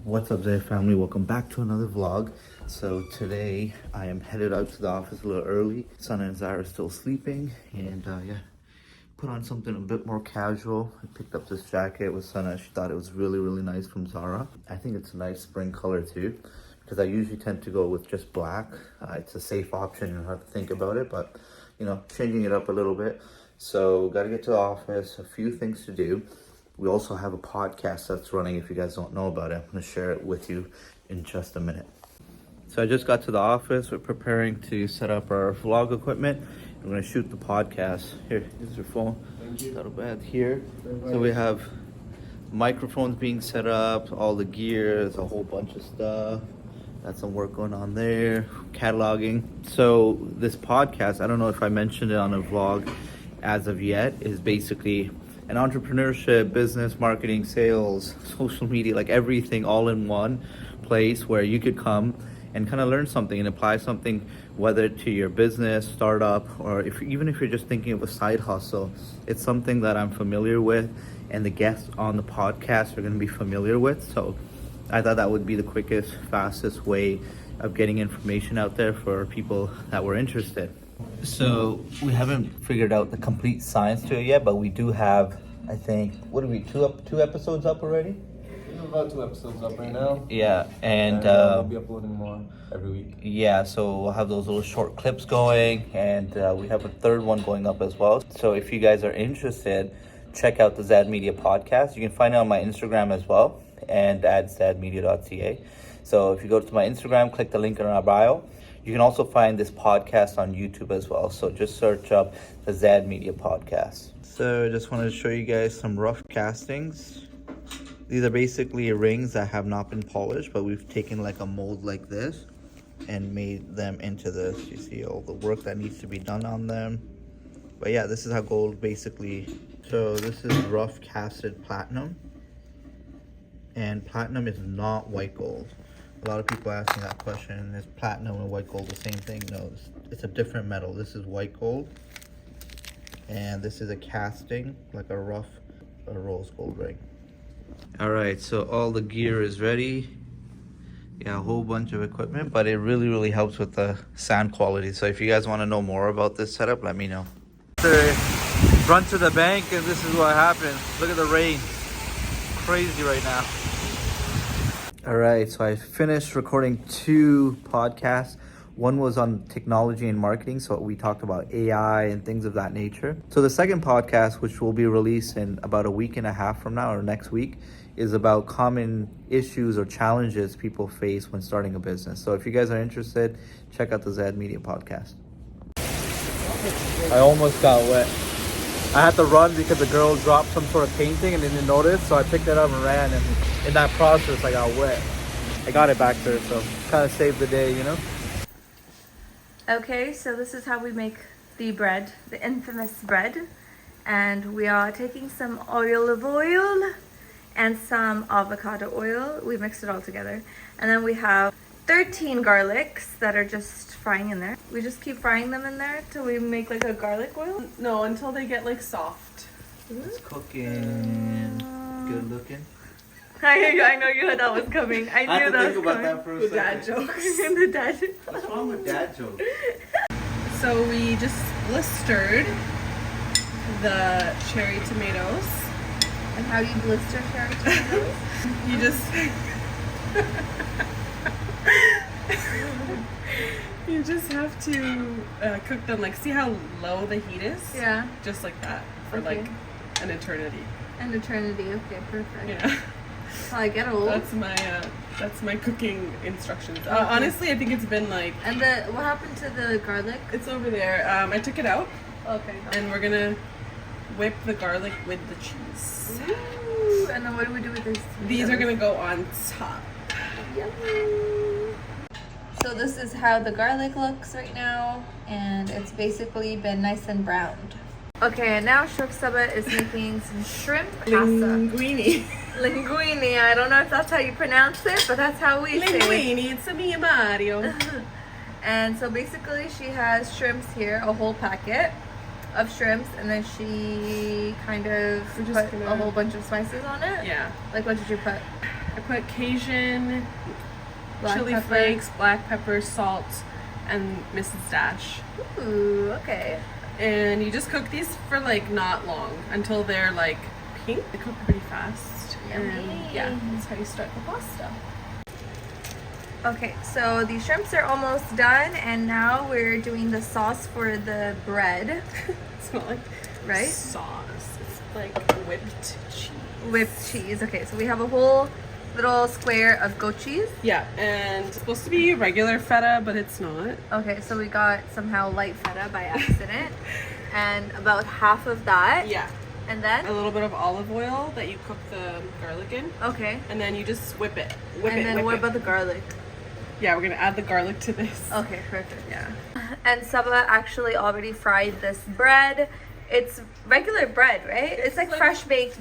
What's up, Zaid family? Welcome back to another vlog. So today I am headed out to the office a little early. Sana and Zara are still sleeping, and put on something a bit more casual. I picked up this jacket with Sana. She thought it was really nice from Zara. I think it's a nice spring color too, because I usually tend to go with just black. It's a safe option, you don't have to think about it, but you know, changing it up a little bit. So gotta get to the office, a few things to do. We also have a podcast that's running. If you guys don't know about it, I'm going to share it with you in just a minute. So I just got to the office. We're preparing to set up our vlog equipment. We're going to shoot the podcast. Here, here's your phone. Thank you. Little bad here. So we have microphones being set up, all the gear, there's a whole bunch of stuff. Got some work going on there, cataloging. So this podcast, I don't know if I mentioned it on a vlog as of yet, is basically an entrepreneurship, business, marketing, sales, social media, like everything all in one place where you could come and kind of learn something and apply something, whether to your business, startup, or even if you're just thinking of a side hustle. It's something that I'm familiar with and the guests on the podcast are going to be familiar with. So I thought that would be the quickest, fastest way of getting information out there for people that were interested. So we haven't figured out the complete science to it yet, but we do have, I think, what are we, two episodes up already? We have about 2 episodes up right now. Yeah, and we'll be uploading more every week. Yeah, so we'll have those little short clips going, and we have a third one going up as well. So if you guys are interested, check out the Zad Media podcast. You can find it on my Instagram as well, and at zadmedia.ca. So if you go to my Instagram, click the link in our bio. You can also find this podcast on YouTube as well. So just search up the Zad Media podcast. So I just wanted to show you guys some rough castings. These are basically rings that have not been polished, but we've taken like a mold like this and made them into this. You see all the work that needs to be done on them. But yeah, this is how gold basically. So this is rough casted platinum. And platinum is not white gold. A lot of people ask me that question. Is platinum and white gold the same thing? No, it's a different metal. This is white gold. And this is a casting, like a rose gold ring. All right, so all the gear is ready. Yeah, a whole bunch of equipment, but it really helps with the sound quality. So if you guys want to know more about this setup, let me know. Run to the bank, and this is what happens. Look at the rain. Crazy right now. All right, so I finished recording 2 podcasts. One was on technology and marketing, so we talked about AI and things of that nature. So the second podcast, which will be released in about a week and a half from now or next week, is about common issues or challenges people face when starting a business. So if you guys are interested, check out the Zad Media podcast. I almost got wet. I had to run because the girl dropped some sort of painting and didn't notice, so I picked it up and ran, and in that process I got wet. I got it back to her, so kind of saved the day, you know? Okay, so this is how we make the bread, the infamous bread. And we are taking some olive oil and some avocado oil. We mixed it all together. And then we have 13 garlics that are just frying in there. We just keep frying them in there till we make like a garlic oil. No, until they get like soft. It's cooking. Good looking. I know you had that was coming. I knew that was coming. That for a The dad second. joke. The dad. What's wrong with dad jokes? So we just blistered the cherry tomatoes. And how do you blister cherry tomatoes? You just you just have to cook them, like, see how low the heat is? Yeah. Just like that for Okay. like an eternity. An eternity. Okay, perfect. Yeah. That's how I get old. That's my cooking instructions. Honestly, I think it's been like. And what happened to the garlic? It's over there. I took it out. Okay. And we're gonna whip the garlic with the cheese. Ooh, and then what do we do with this? These are gonna go on top. Yummy. So this is how the garlic looks right now, and it's basically been nice and browned. Okay, and now Chef Saba is making some shrimp pasta. Linguine. Linguine. I don't know if that's how you pronounce it, but that's how we say it. Linguine. It's a me, Mario. And so basically she has shrimps here, a whole packet of shrimps, and then she kind of put a whole bunch of spices on it. Yeah. Like, what did you put? I put Cajun, Black chili pepper. flakes, black pepper, salt, and Mrs. Dash. Ooh, okay. And you just cook these for like not long until they're like pink. They cook pretty fast. Yummy. And yeah, that's how you start the pasta. Okay, so the shrimps are almost done, and now we're doing the sauce for the bread, It's not like right? sauce. It's like whipped cheese. Whipped cheese. Okay, so we have a whole little square of goat cheese. Yeah, and it's supposed to be regular feta, but it's not. Okay, so we got somehow light feta by accident, and about half of that. Yeah. And then? A little bit of olive oil that you cook the garlic in. Okay. And then you just whip it. And then what about the garlic? Yeah, we're gonna add the garlic to this. Okay, perfect. Yeah. And Saba actually already fried this bread. It's regular bread, right? It's like fresh baked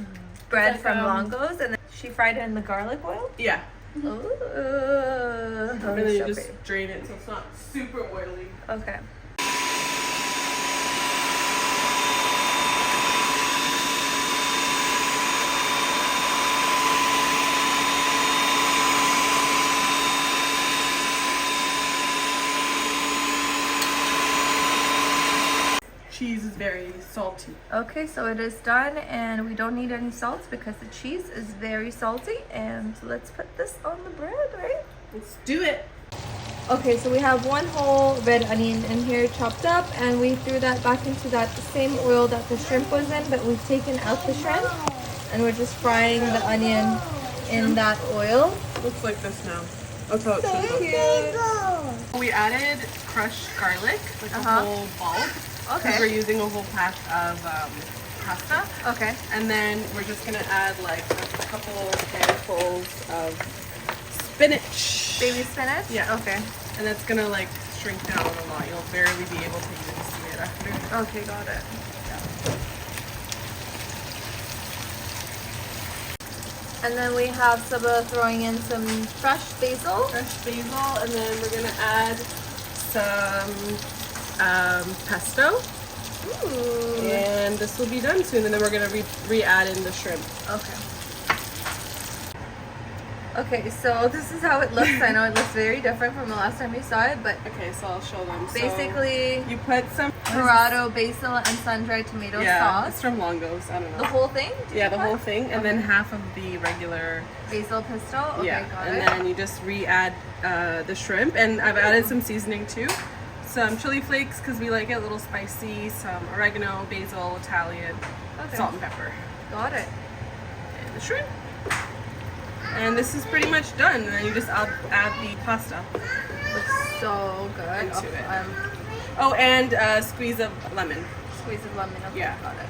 bread like, from Longo's, and then she fried it in the garlic oil. Yeah. Ooh. And then you just drain it so it's not super oily. Okay. Cheese is very salty. Okay, so it is done, and we don't need any salt because the cheese is very salty. And let's put this on the bread, right? Let's do it. Okay, so we have one whole red onion in here chopped up, and we threw that back into that same oil that the shrimp was in, but we've taken out the shrimp, and we're just frying the onion in that oil. Looks like this now. That's how it's So supposed cute. to. We added crushed garlic, like a whole bulb. Okay. Because we're using a whole pack of pasta. Okay. And then we're just gonna add like a couple handfuls of spinach. Baby spinach? Yeah. Okay. And that's gonna like shrink down a lot. You'll barely be able to even see it after. Okay, got it. And then we have Saba throwing in some fresh basil. Fresh basil, and then we're gonna add some pesto. Ooh. And this will be done soon. And then we're gonna re-add in the shrimp. Okay. Okay, so this is how it looks. I know it looks very different from the last time we saw it, but Okay, so I'll show them. basically, So you put some Dorado, basil, and sun-dried tomato yeah, it's sauce. from Longo's. I don't know. The whole thing? Yeah, the whole thing, and then half of the regular. Basil pesto? Okay, Yeah, got and it. then you just re-add the shrimp, and I've added some seasoning too. Some chili flakes because we like it a little spicy. Some oregano, basil, Italian, Okay. salt and pepper, Got it. and the shrimp. And this is pretty much done. And then you just add the pasta. Looks so good. Into it. I'm Oh, and a squeeze of lemon. squeeze of lemon. Okay, Yeah. got it.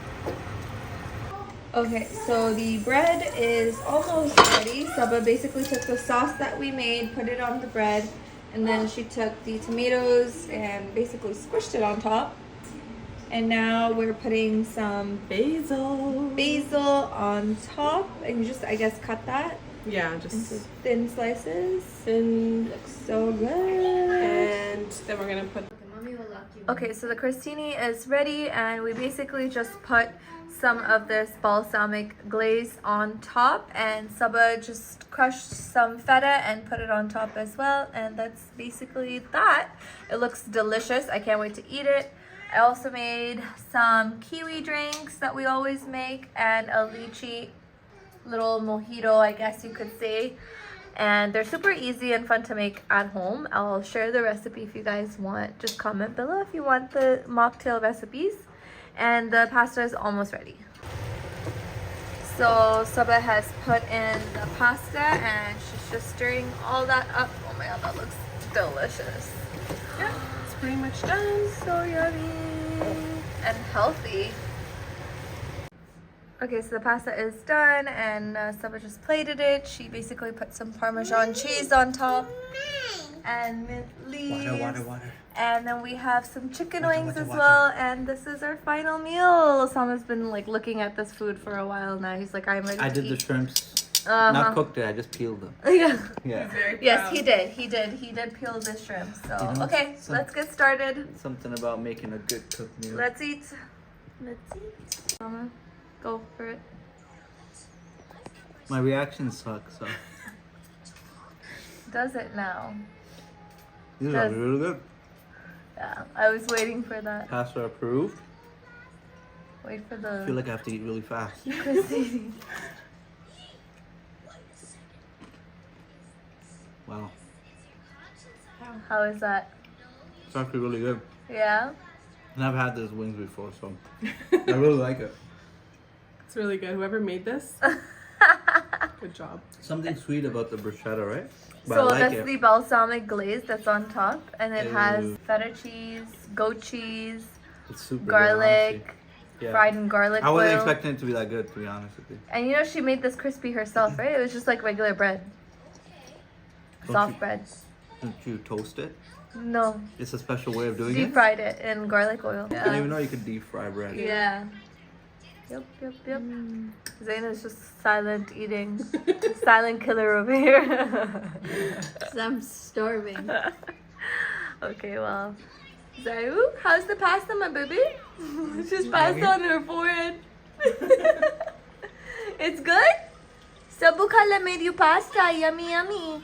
Okay, so the bread is almost ready. Saba basically took the sauce that we made, put it on the bread, and then she took the tomatoes and basically squished it on top. And now we're putting some basil on top, and you just, I guess, cut that Yeah, into just thin slices. thin. Looks so good. And then we're gonna put. Okay, so the crostini is ready, and we basically just put some of this balsamic glaze on top, and Saba just crushed some feta and put it on top as well, and that's basically that. It looks delicious. I can't wait to eat it. I also made some kiwi drinks that we always make, and a lychee little mojito, I guess you could say. And they're super easy and fun to make at home. I'll share the recipe if you guys want. Just comment below if you want the mocktail recipes. And the pasta is almost ready. So Saba has put in the pasta, and she's just stirring all that up. Oh my god, that looks delicious. Yeah, it's pretty much done. So yummy and healthy. Okay, so the pasta is done, and Saba just plated it. She basically put some Parmesan cheese on top and mint leaves. Water. And then we have some chicken wings as well, and this is our final meal. Osama's been like looking at this food for a while now. He's like, I'm ready I to did eat. the shrimps. Uh-huh. Not cooked it, I just peeled them. Yeah. Yeah. Very proud. Yes, he did. He did peel the shrimp. So, You know, okay, let's get started. Something about making a good cooked meal. Let's eat. Let's eat. Osama, go for it. My reactions suck, so. Does it now? These are really good. Yeah, I was waiting for that. Pasta approved. Wait for I feel the like I have to eat really fast. crispy. Wow. How is that? It's actually really good. Yeah? And I've had these wings before, so I really like it. It's really good. Whoever made this, good job. Something sweet about the bruschetta, right? But So I like that's it. the balsamic glaze that's on top, and it has Ew. feta cheese, goat cheese, It's super garlic, good, honestly. Yeah. fried in garlic I wasn't oil. expecting it to be that good, to be honest with you. And you know she made this crispy herself, right? It was just like regular bread. Don't Soft you- bread. Didn't you toast it? No, It's a special way of doing deep it. fried it in garlic oil. I didn't even know you could deep fry bread. Yeah. Yep. Zaina's just silent eating. Silent killer over here. 'Cause I'm starving. Okay, well. Zayu, how's the pasta, my baby? She's pasta on her forehead. It's good? Sabu Khala made you pasta. Yummy, yummy.